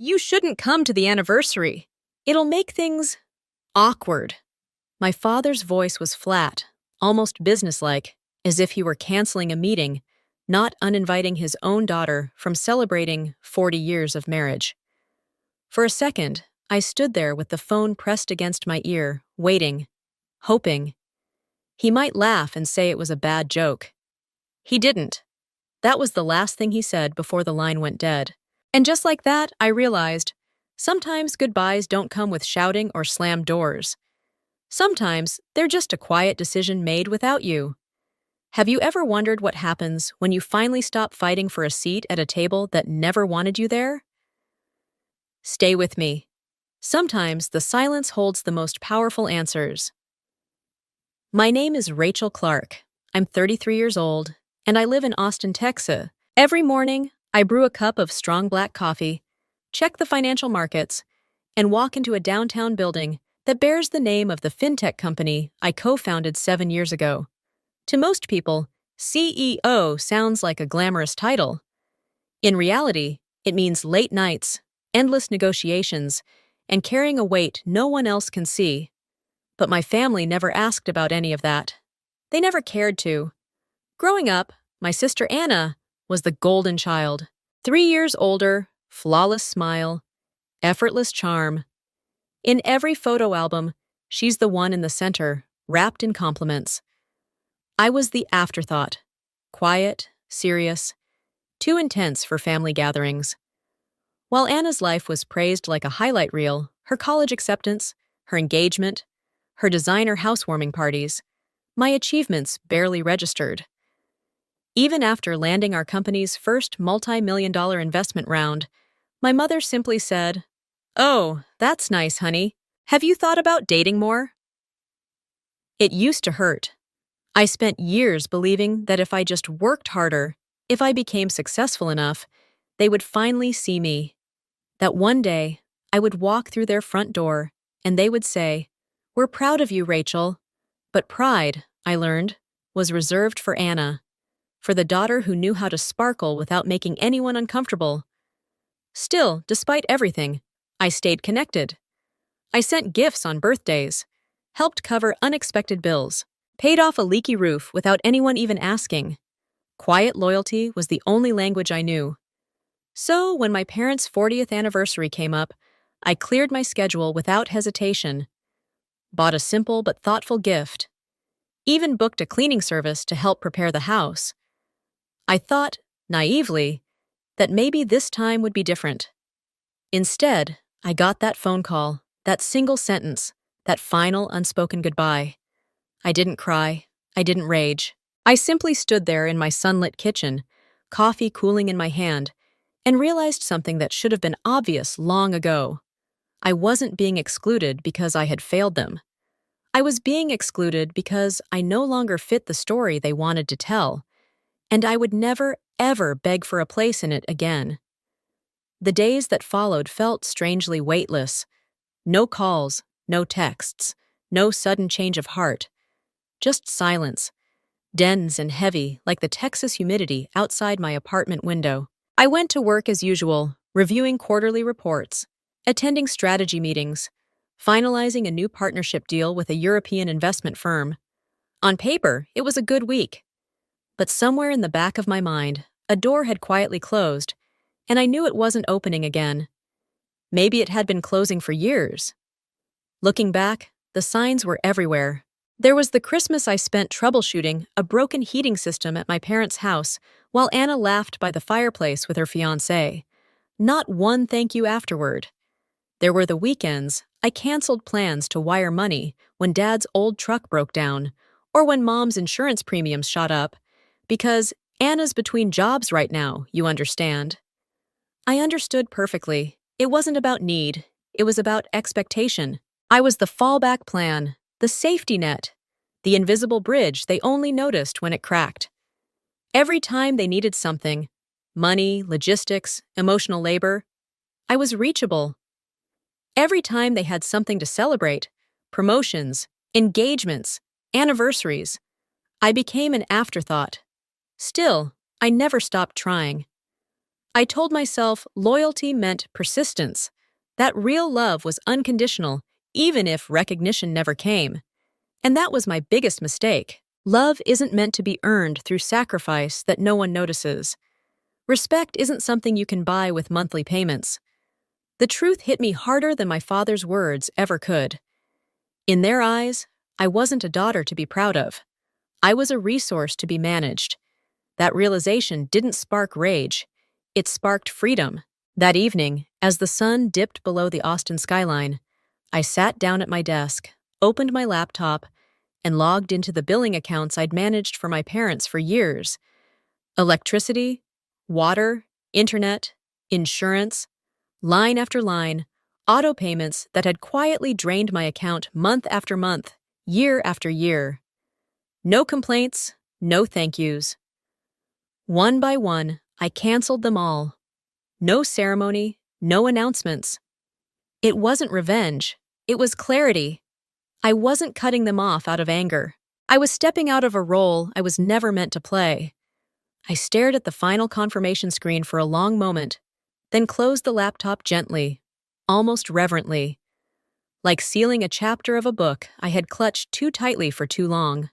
You shouldn't come to the anniversary. It'll make things awkward. My father's voice was flat, almost businesslike, as if he were canceling a meeting, not uninviting his own daughter from celebrating 40 years of marriage. For a second, I stood there with the phone pressed against my ear, waiting, hoping. He might laugh and say it was a bad joke. He didn't. That was the last thing he said before the line went dead. And just like that, I realized, sometimes goodbyes don't come with shouting or slammed doors. Sometimes they're just a quiet decision made without you. Have you ever wondered what happens when you finally stop fighting for a seat at a table that never wanted you there? Stay with me. Sometimes the silence holds the most powerful answers. My name is Rachel Clark. I'm 33 years old, and I live in Austin, Texas. Every morning, I brew a cup of strong black coffee, check the financial markets, and walk into a downtown building that bears the name of the fintech company I co-founded 7 years ago. To most people, CEO sounds like a glamorous title. In reality, it means late nights, endless negotiations, and carrying a weight no one else can see. But my family never asked about any of that. They never cared to. Growing up, my sister Anna was the golden child. 3 years older, flawless smile, effortless charm. In every photo album, she's the one in the center, wrapped in compliments. I was the afterthought, quiet, serious, too intense for family gatherings. While Anna's life was praised like a highlight reel, her college acceptance, her engagement, her designer housewarming parties, my achievements barely registered. Even after landing our company's first multi-million-dollar investment round, my mother simply said, "Oh, that's nice, honey. Have you thought about dating more?" It used to hurt. I spent years believing that if I just worked harder, if I became successful enough, they would finally see me. That one day, I would walk through their front door, and they would say, "We're proud of you, Rachel." But pride, I learned, was reserved for Anna, for the daughter who knew how to sparkle without making anyone uncomfortable. Still, despite everything, I stayed connected. I sent gifts on birthdays, helped cover unexpected bills, paid off a leaky roof without anyone even asking. Quiet loyalty was the only language I knew. So, when my parents' 40th anniversary came up, I cleared my schedule without hesitation, bought a simple but thoughtful gift, even booked a cleaning service to help prepare the house. I thought, naively, that maybe this time would be different. Instead, I got that phone call, that single sentence, that final unspoken goodbye. I didn't cry. I didn't rage. I simply stood there in my sunlit kitchen, coffee cooling in my hand, and realized something that should have been obvious long ago. I wasn't being excluded because I had failed them. I was being excluded because I no longer fit the story they wanted to tell, and I would never, ever beg for a place in it again. The days that followed felt strangely weightless. No calls, no texts, no sudden change of heart. Just silence, dense and heavy like the Texas humidity outside my apartment window. I went to work as usual, reviewing quarterly reports, attending strategy meetings, finalizing a new partnership deal with a European investment firm. On paper, it was a good week. But somewhere in the back of my mind, a door had quietly closed, and I knew it wasn't opening again. Maybe it had been closing for years. Looking back, the signs were everywhere. There was the Christmas I spent troubleshooting a broken heating system at my parents' house while Anna laughed by the fireplace with her fiancé. Not one thank you afterward. There were the weekends I canceled plans to wire money when Dad's old truck broke down, or when Mom's insurance premiums shot up, because Anna's between jobs right now, you understand. I understood perfectly. It wasn't about need. It was about expectation. I was the fallback plan, the safety net, the invisible bridge they only noticed when it cracked. Every time they needed something, money, logistics, emotional labor, I was reachable. Every time they had something to celebrate, promotions, engagements, anniversaries, I became an afterthought. Still, I never stopped trying. I told myself loyalty meant persistence, that real love was unconditional, even if recognition never came. And that was my biggest mistake. Love isn't meant to be earned through sacrifice that no one notices. Respect isn't something you can buy with monthly payments. The truth hit me harder than my father's words ever could. In their eyes, I wasn't a daughter to be proud of. I was a resource to be managed. That realization didn't spark rage. It sparked freedom. That evening, as the sun dipped below the Austin skyline, I sat down at my desk, opened my laptop, and logged into the billing accounts I'd managed for my parents for years. Electricity, water, internet, insurance, line after line, auto payments that had quietly drained my account month after month, year after year. No complaints, no thank yous. One by one, I canceled them all. No ceremony, no announcements. It wasn't revenge, it was clarity. I wasn't cutting them off out of anger. I was stepping out of a role I was never meant to play. I stared at the final confirmation screen for a long moment, then closed the laptop gently, almost reverently, like sealing a chapter of a book I had clutched too tightly for too long.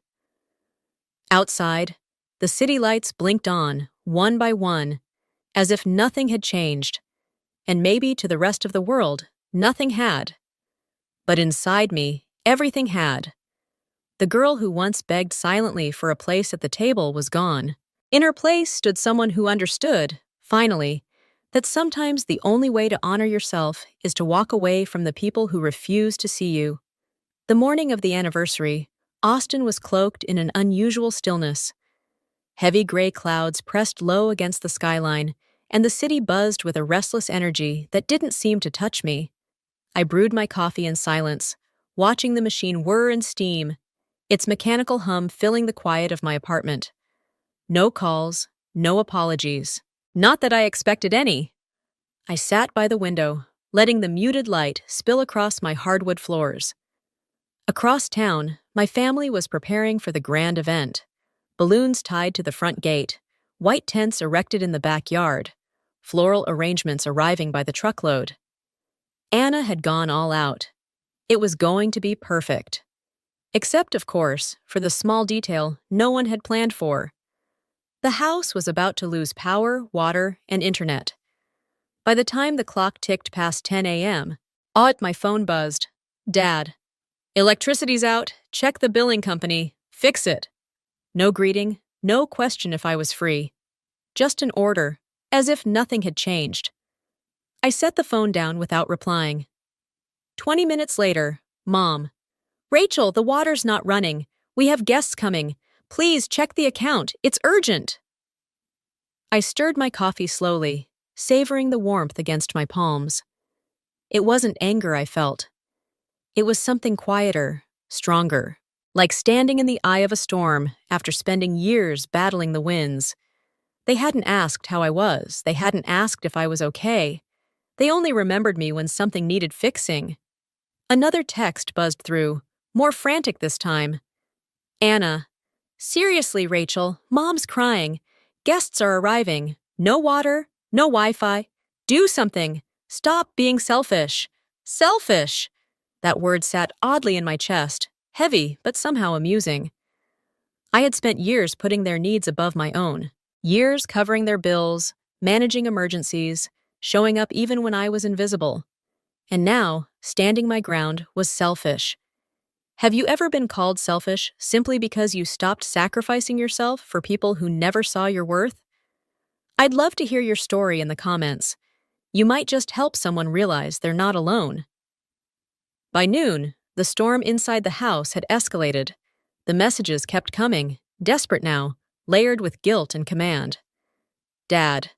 Outside, the city lights blinked on, one by one, as if nothing had changed, and maybe to the rest of the world, nothing had. But inside me, everything had. The girl who once begged silently for a place at the table was gone. In her place stood someone who understood, finally, that sometimes the only way to honor yourself is to walk away from the people who refuse to see you. The morning of the anniversary, Austin was cloaked in an unusual stillness. Heavy gray clouds pressed low against the skyline, and the city buzzed with a restless energy that didn't seem to touch me. I brewed my coffee in silence, watching the machine whir and steam, its mechanical hum filling the quiet of my apartment. No calls, no apologies. Not that I expected any. I sat by the window, letting the muted light spill across my hardwood floors. Across town, my family was preparing for the grand event. Balloons tied to the front gate, white tents erected in the backyard, floral arrangements arriving by the truckload. Anna had gone all out. It was going to be perfect. Except, of course, for the small detail no one had planned for. The house was about to lose power, water, and internet. By the time the clock ticked past 10 a.m., my phone buzzed. Dad, electricity's out, check the billing company, fix it. No greeting, no question if I was free. Just an order, as if nothing had changed. I set the phone down without replying. 20 minutes later, Mom. Rachel, the water's not running. We have guests coming. Please check the account. It's urgent. I stirred my coffee slowly, savoring the warmth against my palms. It wasn't anger I felt. It was something quieter, stronger, like standing in the eye of a storm after spending years battling the winds. They hadn't asked how I was. They hadn't asked if I was okay. They only remembered me when something needed fixing. Another text buzzed through, more frantic this time. Anna. Seriously, Rachel, Mom's crying. Guests are arriving. No water, no Wi-Fi. Do something. Stop being selfish. Selfish! That word sat oddly in my chest, heavy but somehow amusing. I had spent years putting their needs above my own, years covering their bills, managing emergencies, showing up even when I was invisible. And now, standing my ground was selfish. Have you ever been called selfish simply because you stopped sacrificing yourself for people who never saw your worth? I'd love to hear your story in the comments. You might just help someone realize they're not alone. By noon, the storm inside the house had escalated. The messages kept coming, desperate now, layered with guilt and command. Dad.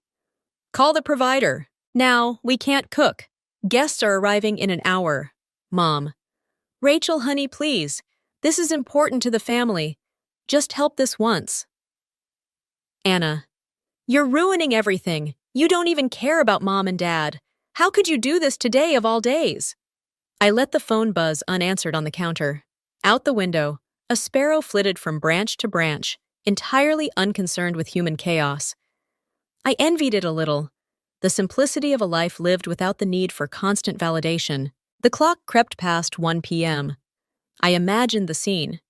Call the provider. Now, we can't cook. Guests are arriving in an hour. Mom. Rachel, honey, please. This is important to the family. Just help this once. Anna. You're ruining everything. You don't even care about Mom and Dad. How could you do this today of all days? I let the phone buzz unanswered on the counter. Out the window, a sparrow flitted from branch to branch, entirely unconcerned with human chaos. I envied it a little. The simplicity of a life lived without the need for constant validation. The clock crept past 1 p.m. I imagined the scene.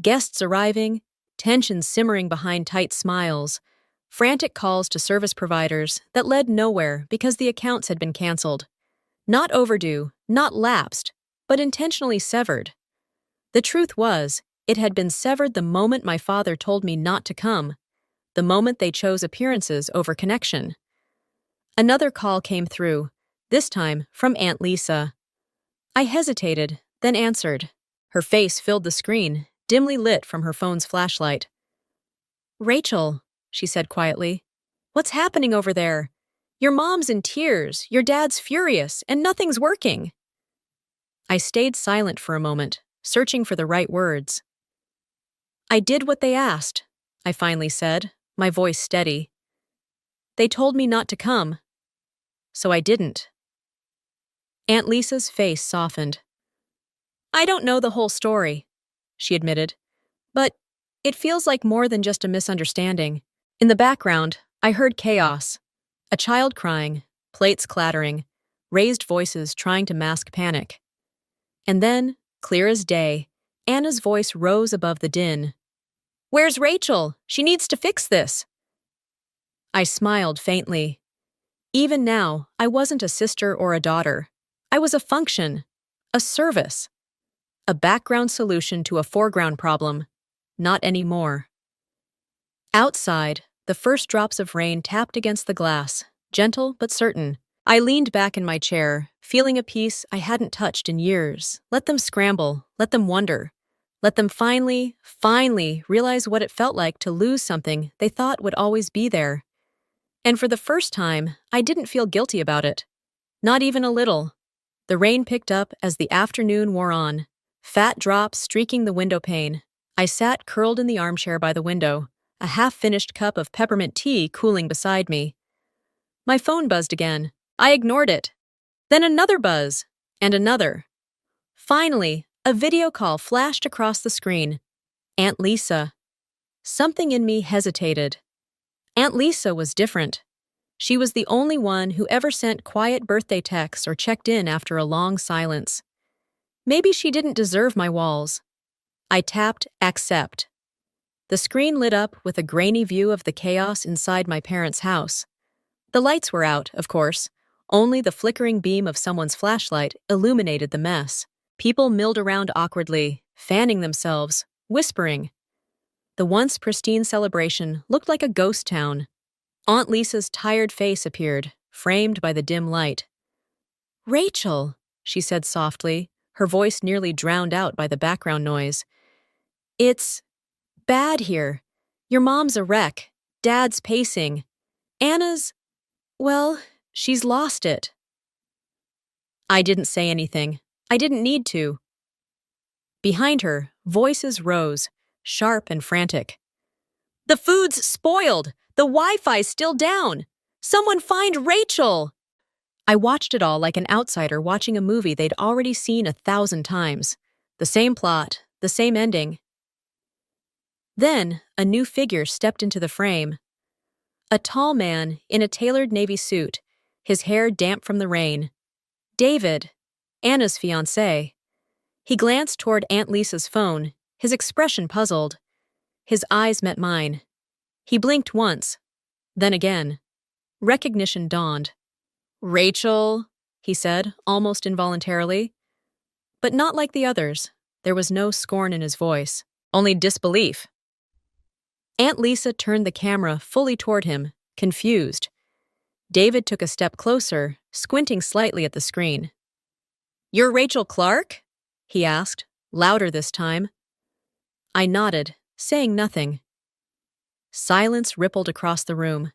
Guests arriving, tension simmering behind tight smiles, frantic calls to service providers that led nowhere because the accounts had been canceled. Not overdue, not lapsed, but intentionally severed. The truth was, it had been severed the moment my father told me not to come, the moment they chose appearances over connection. Another call came through, this time from Aunt Lisa. I hesitated, then answered. Her face filled the screen, dimly lit from her phone's flashlight. "Rachel," she said quietly, "what's happening over there? Your mom's in tears, your dad's furious, and nothing's working." I stayed silent for a moment, searching for the right words. "I did what they asked," I finally said, my voice steady. "They told me not to come, so I didn't." Aunt Lisa's face softened. "I don't know the whole story," she admitted, "but it feels like more than just a misunderstanding." In the background, I heard chaos. A child crying, plates clattering, raised voices trying to mask panic. And then, clear as day, Anna's voice rose above the din. "Where's Rachel? She needs to fix this." I smiled faintly. Even now, I wasn't a sister or a daughter. I was a function, a service, a background solution to a foreground problem. Not anymore. Outside, the first drops of rain tapped against the glass, gentle but certain. I leaned back in my chair, feeling a piece I hadn't touched in years. Let them scramble, let them wonder. Let them finally realize what it felt like to lose something they thought would always be there. And for the first time, I didn't feel guilty about it. Not even a little. The rain picked up as the afternoon wore on, fat drops streaking the window pane. I sat curled in the armchair by the window, a half-finished cup of peppermint tea cooling beside me. My phone buzzed again. I ignored it. Then another buzz, and another. Finally, a video call flashed across the screen. Aunt Lisa. Something in me hesitated. Aunt Lisa was different. She was the only one who ever sent quiet birthday texts or checked in after a long silence. Maybe she didn't deserve my walls. I tapped accept. The screen lit up with a grainy view of the chaos inside my parents' house. The lights were out, of course. Only the flickering beam of someone's flashlight illuminated the mess. People milled around awkwardly, fanning themselves, whispering. The once pristine celebration looked like a ghost town. Aunt Lisa's tired face appeared, framed by the dim light. "Rachel," she said softly, her voice nearly drowned out by the background noise. "It's bad here. Your mom's a wreck. Dad's pacing. Anna's, well, she's lost it." I didn't say anything. I didn't need to. Behind her, voices rose, sharp and frantic. "The food's spoiled! The Wi-Fi's still down! Someone find Rachel!" I watched it all like an outsider watching a movie they'd already seen 1,000 times. The same plot, the same ending. Then, a new figure stepped into the frame. A tall man in a tailored navy suit, his hair damp from the rain. David, Anna's fiancé. He glanced toward Aunt Lisa's phone, his expression puzzled. His eyes met mine. He blinked once, then again. Recognition dawned. "Rachel," he said, almost involuntarily. But not like the others. There was no scorn in his voice, only disbelief. Aunt Lisa turned the camera fully toward him, confused. David took a step closer, squinting slightly at the screen. "You're Rachel Clark?" he asked, louder this time. I nodded, saying nothing. Silence rippled across the room.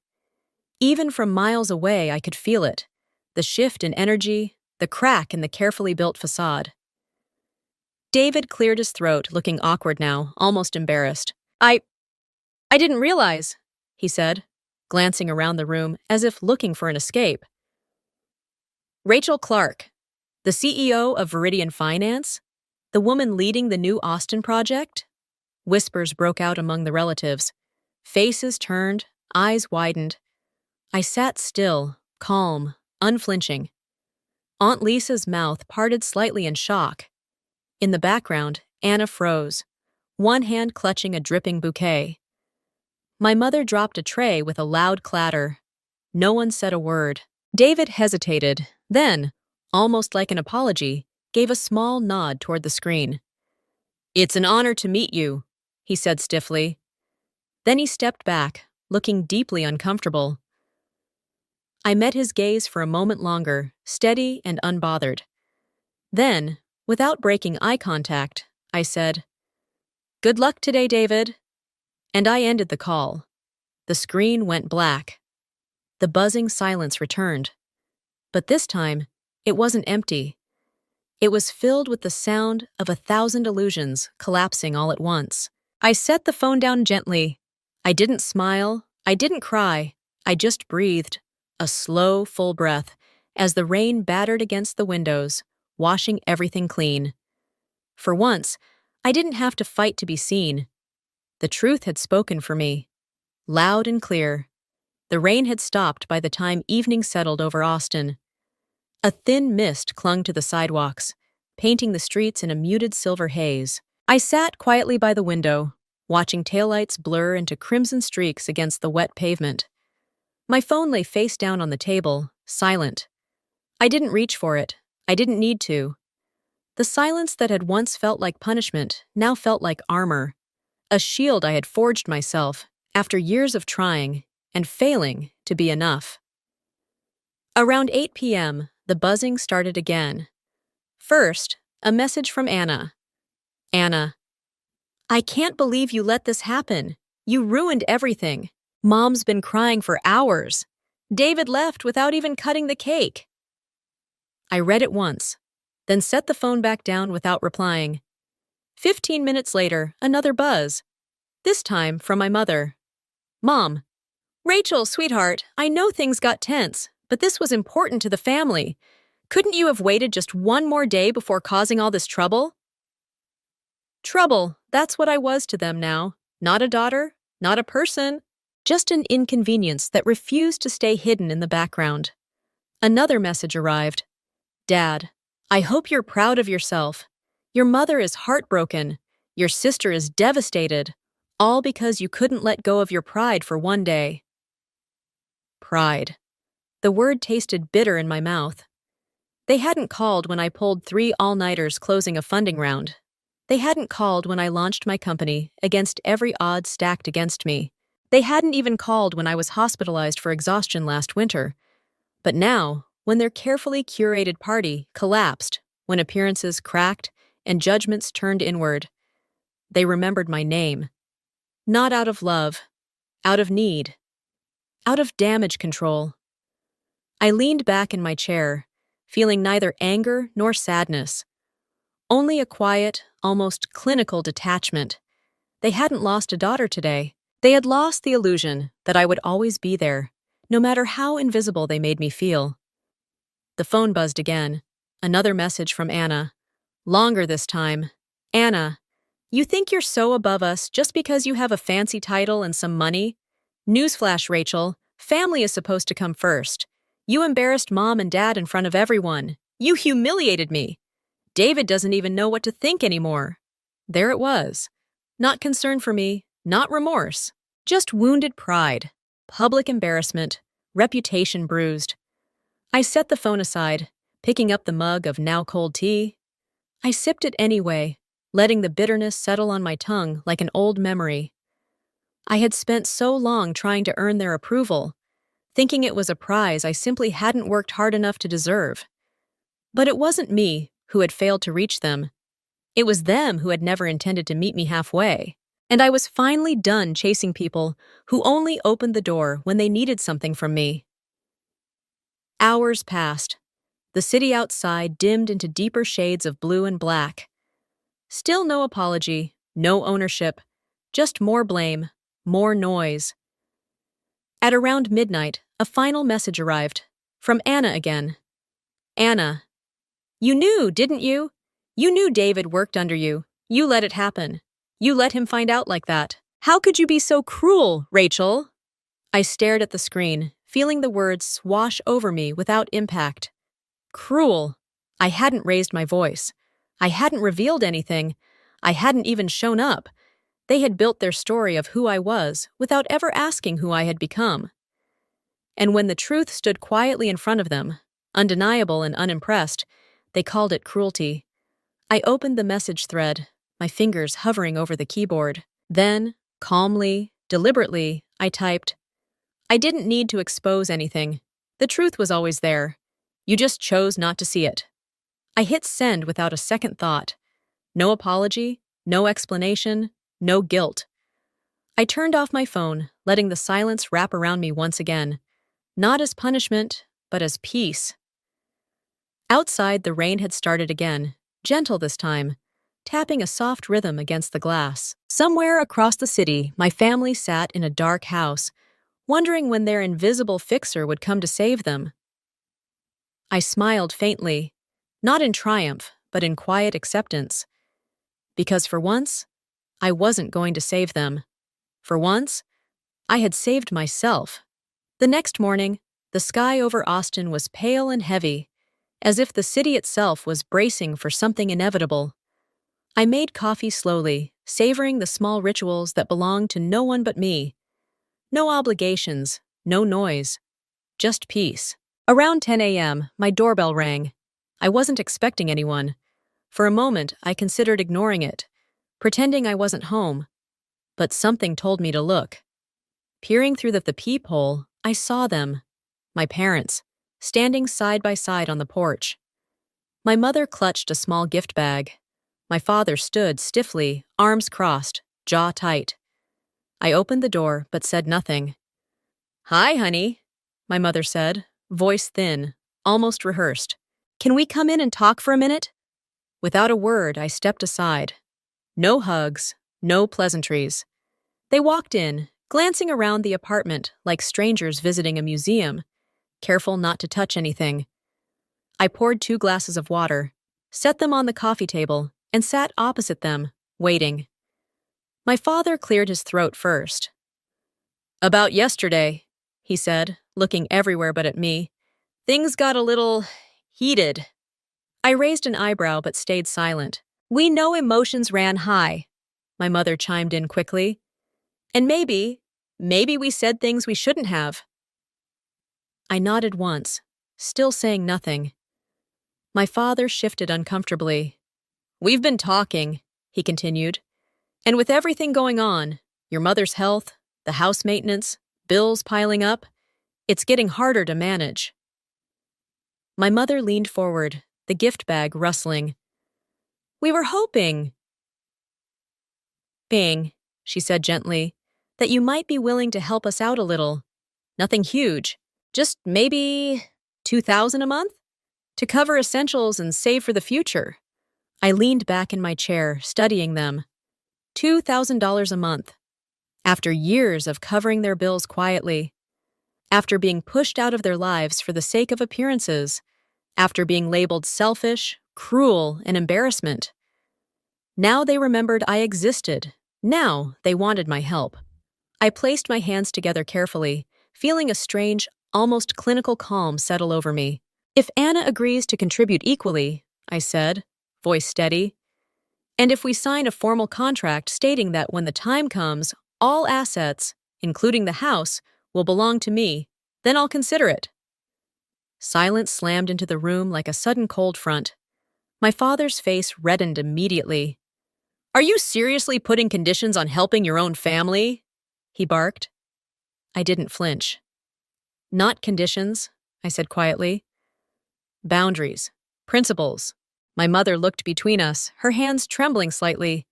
Even from miles away, I could feel it. The shift in energy, the crack in the carefully built facade. David cleared his throat, looking awkward now, almost embarrassed. I didn't realize," he said, glancing around the room as if looking for an escape. "Rachel Clark, the CEO of Viridian Finance? The woman leading the new Austin project?" Whispers broke out among the relatives. Faces turned, eyes widened. I sat still, calm, unflinching. Aunt Lisa's mouth parted slightly in shock. In the background, Anna froze, one hand clutching a dripping bouquet. My mother dropped a tray with a loud clatter. No one said a word. David hesitated, then, almost like an apology, gave a small nod toward the screen. "It's an honor to meet you," he said stiffly. Then he stepped back, looking deeply uncomfortable. I met his gaze for a moment longer, steady and unbothered. Then, without breaking eye contact, I said, "Good luck today, David." And I ended the call. The screen went black. The buzzing silence returned. But this time, it wasn't empty. It was filled with the sound of 1,000 illusions collapsing all at once. I set the phone down gently. I didn't smile. I didn't cry. I just breathed, a slow, full breath, as the rain battered against the windows, washing everything clean. For once, I didn't have to fight to be seen. The truth had spoken for me, loud and clear. The rain had stopped by the time evening settled over Austin. A thin mist clung to the sidewalks, painting the streets in a muted silver haze. I sat quietly by the window, watching taillights blur into crimson streaks against the wet pavement. My phone lay face down on the table, silent. I didn't reach for it. I didn't need to. The silence that had once felt like punishment now felt like armor, a shield I had forged myself after years of trying and failing to be enough. Around 8 p.m., the buzzing started again. First, a message from Anna. "Anna, I can't believe you let this happen. You ruined everything. Mom's been crying for hours. David left without even cutting the cake." I read it once, then set the phone back down without replying. 15 minutes later, another buzz. This time from my mother. "Mom, Rachel, sweetheart, I know things got tense, but this was important to the family. Couldn't you have waited just one more day before causing all this trouble?" Trouble, that's what I was to them now. Not a daughter, not a person, just an inconvenience that refused to stay hidden in the background. Another message arrived. "Dad, I hope you're proud of yourself. Your mother is heartbroken. Your sister is devastated, all because you couldn't let go of your pride for one day." Pride. The word tasted bitter in my mouth. They hadn't called when I pulled 3 all-nighters closing a funding round. They hadn't called when I launched my company against every odd stacked against me. They hadn't even called when I was hospitalized for exhaustion last winter. But now, when their carefully curated party collapsed, when appearances cracked and judgments turned inward, they remembered my name. Not out of love, out of need, out of damage control. I leaned back in my chair, feeling neither anger nor sadness. Only a quiet, almost clinical detachment. They hadn't lost a daughter today. They had lost the illusion that I would always be there, no matter how invisible they made me feel. The phone buzzed again. Another message from Anna. Longer this time. "Anna, you think you're so above us just because you have a fancy title and some money? Newsflash, Rachel, family is supposed to come first. You embarrassed Mom and Dad in front of everyone. You humiliated me. David doesn't even know what to think anymore." There it was. Not concern for me, not remorse. Just wounded pride, public embarrassment, reputation bruised. I set the phone aside, picking up the mug of now cold tea. I sipped it anyway, letting the bitterness settle on my tongue like an old memory. I had spent so long trying to earn their approval, thinking it was a prize I simply hadn't worked hard enough to deserve. But it wasn't me who had failed to reach them. It was them who had never intended to meet me halfway. And I was finally done chasing people who only opened the door when they needed something from me. Hours passed. The city outside dimmed into deeper shades of blue and black. Still no apology, no ownership, just more blame, more noise. At around midnight, a final message arrived. From Anna again. "Anna, you knew, didn't you? You knew David worked under you. You let it happen. You let him find out like that. How could you be so cruel, Rachel?" I stared at the screen, feeling the words swash over me without impact. Cruel. I hadn't raised my voice. I hadn't revealed anything. I hadn't even shown up. They had built their story of who I was without ever asking who I had become. And when the truth stood quietly in front of them, undeniable and unimpressed, they called it cruelty. I opened the message thread, my fingers hovering over the keyboard. Then, calmly, deliberately, I typed, "I didn't need to expose anything. The truth was always there. You just chose not to see it." I hit send without a second thought. No apology, no explanation, no guilt. I turned off my phone, letting the silence wrap around me once again. Not as punishment, but as peace. Outside, the rain had started again, gentle this time, tapping a soft rhythm against the glass. Somewhere across the city, my family sat in a dark house, wondering when their invisible fixer would come to save them. I smiled faintly, not in triumph, but in quiet acceptance. Because for once, I wasn't going to save them. For once, I had saved myself. The next morning, the sky over Austin was pale and heavy, as if the city itself was bracing for something inevitable. I made coffee slowly, savoring the small rituals that belonged to no one but me. No obligations, no noise, just peace. Around 10 a.m., my doorbell rang. I wasn't expecting anyone. For a moment, I considered ignoring it, pretending I wasn't home. But something told me to look. Peering through the peephole, I saw them, my parents, standing side by side on the porch. My mother clutched a small gift bag. My father stood stiffly, arms crossed, jaw tight. I opened the door but said nothing. "Hi, honey," my mother said, voice thin, almost rehearsed. "Can we come in and talk for a minute?" Without a word, I stepped aside. No hugs, no pleasantries. They walked in, glancing around the apartment like strangers visiting a museum, careful not to touch anything. I poured 2 glasses of water, set them on the coffee table, and sat opposite them, waiting. My father cleared his throat first. "About yesterday," he said, looking everywhere but at me. "Things got a little heated." I raised an eyebrow but stayed silent. "We know emotions ran high," my mother chimed in quickly. "And maybe we said things we shouldn't have." I nodded once, still saying nothing. My father shifted uncomfortably. "We've been talking," he continued. "And with everything going on, your mother's health, the house maintenance, bills piling up, it's getting harder to manage." My mother leaned forward, the gift bag rustling. "We were hoping," she said gently, "that you might be willing to help us out a little. Nothing huge, just maybe 2,000 a month? To cover essentials and save for the future." I leaned back in my chair, studying them. $2,000 a month. After years of covering their bills quietly. After being pushed out of their lives for the sake of appearances. After being labeled selfish, cruel, and embarrassment. Now they remembered I existed. Now they wanted my help. I placed my hands together carefully, feeling a strange, almost clinical calm settle over me. "If Anna agrees to contribute equally," I said, voice steady, "and if we sign a formal contract stating that when the time comes, all assets, including the house, will belong to me, then I'll consider it." Silence slammed into the room like a sudden cold front. My father's face reddened immediately. "Are you seriously putting conditions on helping your own family?" he barked. I didn't flinch. "Not conditions," I said quietly. "Boundaries. Principles." My mother looked between us, her hands trembling slightly.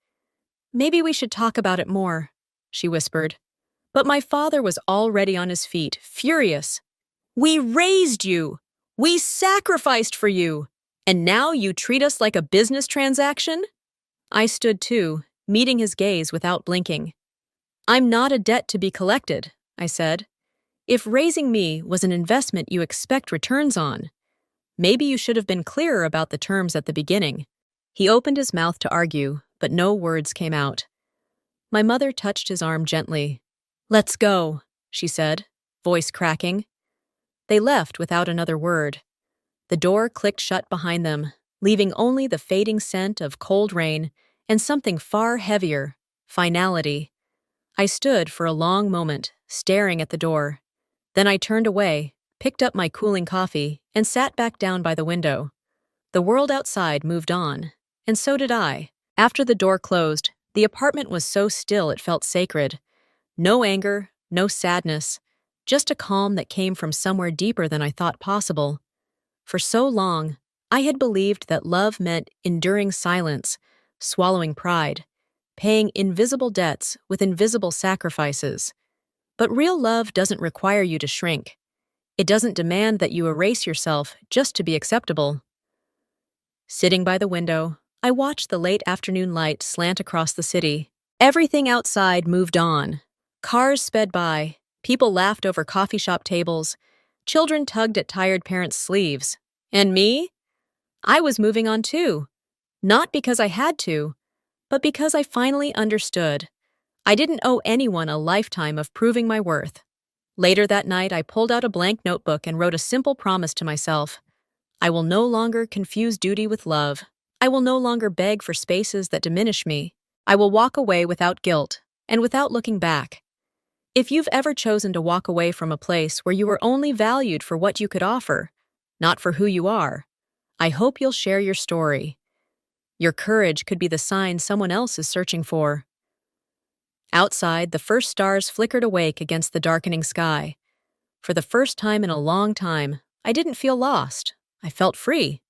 "Maybe we should talk about it more," she whispered. But my father was already on his feet, furious. "We raised you! We sacrificed for you! And now you treat us like a business transaction?" I stood too, meeting his gaze without blinking. "I'm not a debt to be collected," I said. "If raising me was an investment you expect returns on, maybe you should have been clearer about the terms at the beginning." He opened his mouth to argue, but no words came out. My mother touched his arm gently. "Let's go," she said, voice cracking. They left without another word. The door clicked shut behind them, leaving only the fading scent of cold rain and something far heavier, finality. I stood for a long moment, staring at the door. Then I turned away, picked up my cooling coffee, and sat back down by the window. The world outside moved on, and so did I. After the door closed, the apartment was so still it felt sacred. No anger, no sadness, just a calm that came from somewhere deeper than I thought possible. For so long, I had believed that love meant enduring silence, swallowing pride, paying invisible debts with invisible sacrifices. But real love doesn't require you to shrink. It doesn't demand that you erase yourself just to be acceptable. Sitting by the window, I watched the late afternoon light slant across the city. Everything outside moved on. Cars sped by, people laughed over coffee shop tables, children tugged at tired parents' sleeves. And me? I was moving on too. Not because I had to, but because I finally understood. I didn't owe anyone a lifetime of proving my worth. Later that night, I pulled out a blank notebook and wrote a simple promise to myself. I will no longer confuse duty with love. I will no longer beg for spaces that diminish me. I will walk away without guilt and without looking back. If you've ever chosen to walk away from a place where you were only valued for what you could offer, not for who you are, I hope you'll share your story. Your courage could be the sign someone else is searching for. Outside, the first stars flickered awake against the darkening sky. For the first time in a long time, I didn't feel lost. I felt free.